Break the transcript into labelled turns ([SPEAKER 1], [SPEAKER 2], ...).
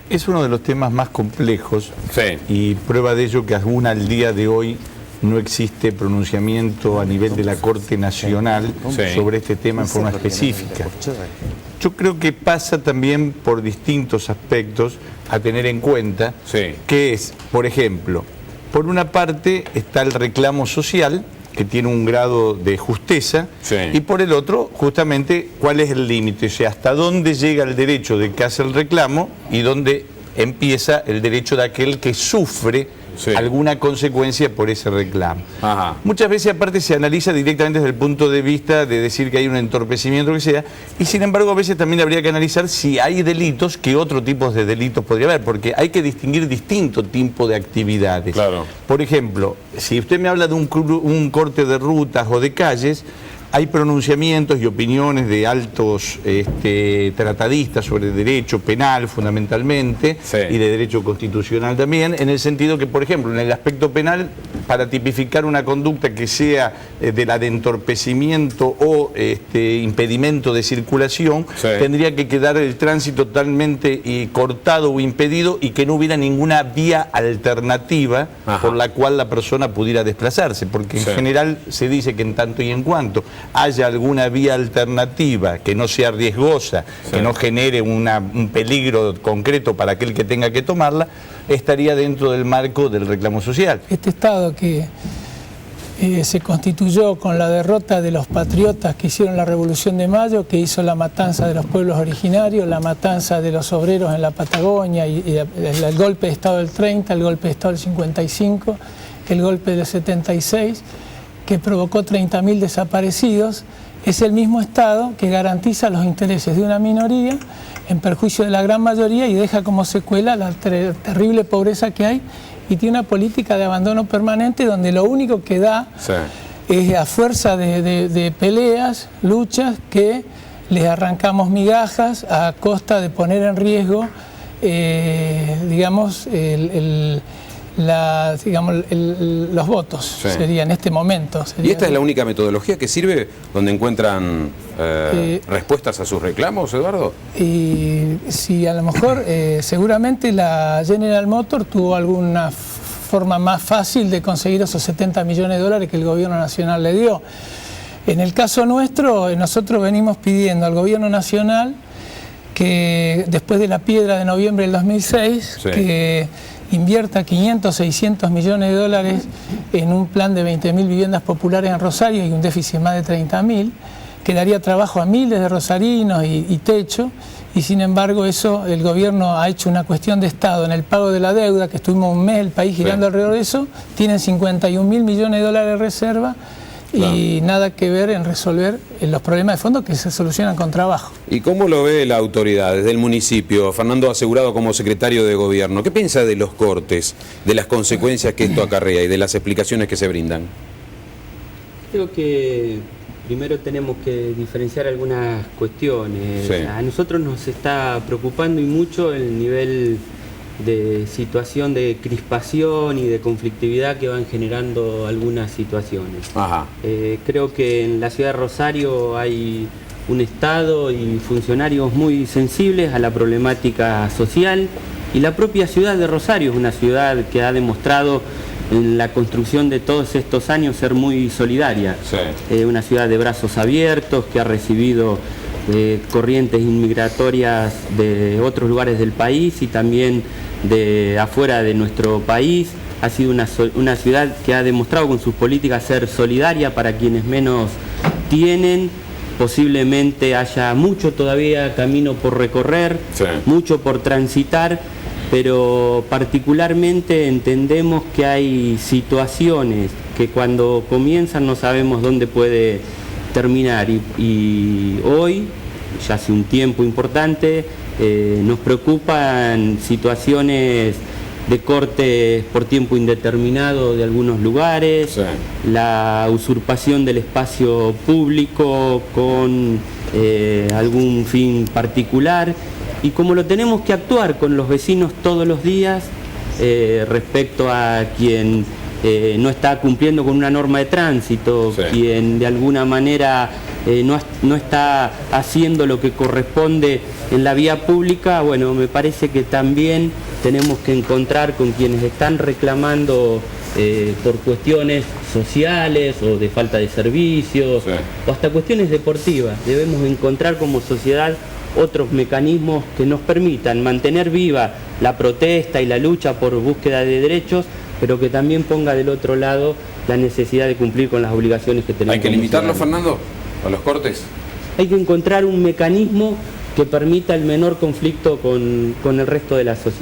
[SPEAKER 1] Es uno de los temas más complejos,
[SPEAKER 2] Sí.
[SPEAKER 1] y prueba de ello que aún al día de hoy no existe pronunciamiento a nivel de la Corte Nacional
[SPEAKER 2] Sí.
[SPEAKER 1] sobre este tema en forma específica. Yo creo que pasa también por distintos aspectos a tener en cuenta,
[SPEAKER 2] Sí.
[SPEAKER 1] que es, por ejemplo, por una parte está el reclamo social, que tiene un grado de justeza,
[SPEAKER 2] Sí.
[SPEAKER 1] y por el otro, justamente, cuál es el límite, o sea, hasta dónde llega el derecho de que hace el reclamo y dónde empieza el derecho de aquel que sufre
[SPEAKER 2] Sí.
[SPEAKER 1] alguna consecuencia por ese reclamo.
[SPEAKER 2] Ajá.
[SPEAKER 1] Muchas veces aparte se analiza directamente desde el punto de vista de decir que hay un entorpecimiento, que sea, y sin embargo a veces también habría que analizar si hay delitos, qué otro tipo de delitos podría haber, porque hay que distinguir distintos tipos de actividades.
[SPEAKER 2] Claro.
[SPEAKER 1] Por ejemplo, si usted me habla de un corte de rutas o de calles, hay pronunciamientos y opiniones de altos tratadistas sobre derecho penal fundamentalmente,
[SPEAKER 2] Sí.
[SPEAKER 1] y de derecho constitucional también, en el sentido que, por ejemplo, en el aspecto penal, para tipificar una conducta que sea de la de entorpecimiento o impedimento de circulación,
[SPEAKER 2] Sí.
[SPEAKER 1] tendría que quedar el tránsito totalmente cortado o impedido y que no hubiera ninguna vía alternativa
[SPEAKER 2] Ajá.
[SPEAKER 1] por la cual la persona pudiera desplazarse, porque
[SPEAKER 2] Sí.
[SPEAKER 1] en general se dice que en tanto y en cuanto haya alguna vía alternativa que no sea riesgosa,
[SPEAKER 2] Sí.
[SPEAKER 1] que no genere un peligro concreto para aquel que tenga que tomarla, estaría dentro del marco del reclamo social.
[SPEAKER 3] Este Estado que se constituyó con la derrota de los patriotas que hicieron la Revolución de Mayo, que hizo la matanza de los pueblos originarios, la matanza de los obreros en la Patagonia, y el golpe de Estado del 30, el golpe de Estado del 55, el golpe del 76, que provocó 30.000 desaparecidos, es el mismo Estado que garantiza los intereses de una minoría en perjuicio de la gran mayoría y deja como secuela la terrible pobreza que hay, y tiene una política de abandono permanente donde lo único que da
[SPEAKER 2] Sí.
[SPEAKER 3] es a fuerza de peleas, luchas, que les arrancamos migajas a costa de poner en riesgo, digamos, los votos,
[SPEAKER 2] Sí.
[SPEAKER 3] sería en este momento.
[SPEAKER 2] ¿Y esta es la única metodología que sirve donde encuentran respuestas a sus reclamos, Eduardo?
[SPEAKER 3] Y si a lo mejor, seguramente la General Motors tuvo alguna forma más fácil de conseguir esos 70 millones de dólares que el gobierno nacional le dio. En el caso nuestro, nosotros venimos pidiendo al gobierno nacional que después de la piedra de noviembre del 2006,
[SPEAKER 2] Sí.
[SPEAKER 3] que invierta 500, 600 millones de dólares en un plan de 20.000 viviendas populares en Rosario y un déficit de más de 30.000, que daría trabajo a miles de rosarinos y techo, y sin embargo eso el gobierno ha hecho una cuestión de Estado en el pago de la deuda, que estuvimos un mes el país girando alrededor de eso, tienen 51.000 millones de dólares de reserva, y nada que ver en resolver los problemas de fondo que se solucionan con trabajo.
[SPEAKER 2] ¿Y cómo lo ve la autoridad desde el municipio? Fernando Asegurado, como secretario de gobierno, ¿qué piensa de los cortes, de las consecuencias que esto acarrea y de las explicaciones que se brindan?
[SPEAKER 4] Creo que primero tenemos que diferenciar algunas cuestiones.
[SPEAKER 2] Sí.
[SPEAKER 4] A nosotros nos está preocupando y mucho el nivel de situación de crispación y de conflictividad que van generando algunas situaciones.
[SPEAKER 2] Ajá.
[SPEAKER 4] Creo que en la ciudad de Rosario hay un Estado y funcionarios muy sensibles a la problemática social, y la propia ciudad de Rosario es una ciudad que ha demostrado en la construcción de todos estos años ser muy solidaria.
[SPEAKER 2] Sí.
[SPEAKER 4] Una ciudad de brazos abiertos que ha recibido corrientes inmigratorias de otros lugares del país y también de afuera de nuestro país. Ha sido una ciudad que ha demostrado con sus políticas ser solidaria para quienes menos tienen. Posiblemente haya mucho todavía camino por recorrer,
[SPEAKER 2] Sí.
[SPEAKER 4] mucho por transitar, pero particularmente entendemos que hay situaciones que cuando comienzan no sabemos dónde puede terminar, y hoy, ya hace un tiempo importante, nos preocupan situaciones de cortes por tiempo indeterminado de algunos lugares,
[SPEAKER 2] Sí.
[SPEAKER 4] la usurpación del espacio público con algún fin particular, y como lo tenemos que actuar con los vecinos todos los días respecto a quien no está cumpliendo con una norma de tránsito,
[SPEAKER 2] Sí.
[SPEAKER 4] quien de alguna manera no está haciendo lo que corresponde En la vía pública, bueno, me parece que también tenemos que encontrar con quienes están reclamando por cuestiones sociales o de falta de servicios,
[SPEAKER 2] sí,
[SPEAKER 4] o hasta cuestiones deportivas. Debemos encontrar como sociedad otros mecanismos que nos permitan mantener viva la protesta y la lucha por búsqueda de derechos, pero que también ponga del otro lado la necesidad de cumplir con las obligaciones que tenemos.
[SPEAKER 2] ¿Hay que limitarlo, Fernando, a los cortes?
[SPEAKER 4] Hay que encontrar un mecanismo que permita el menor conflicto con el resto de la sociedad.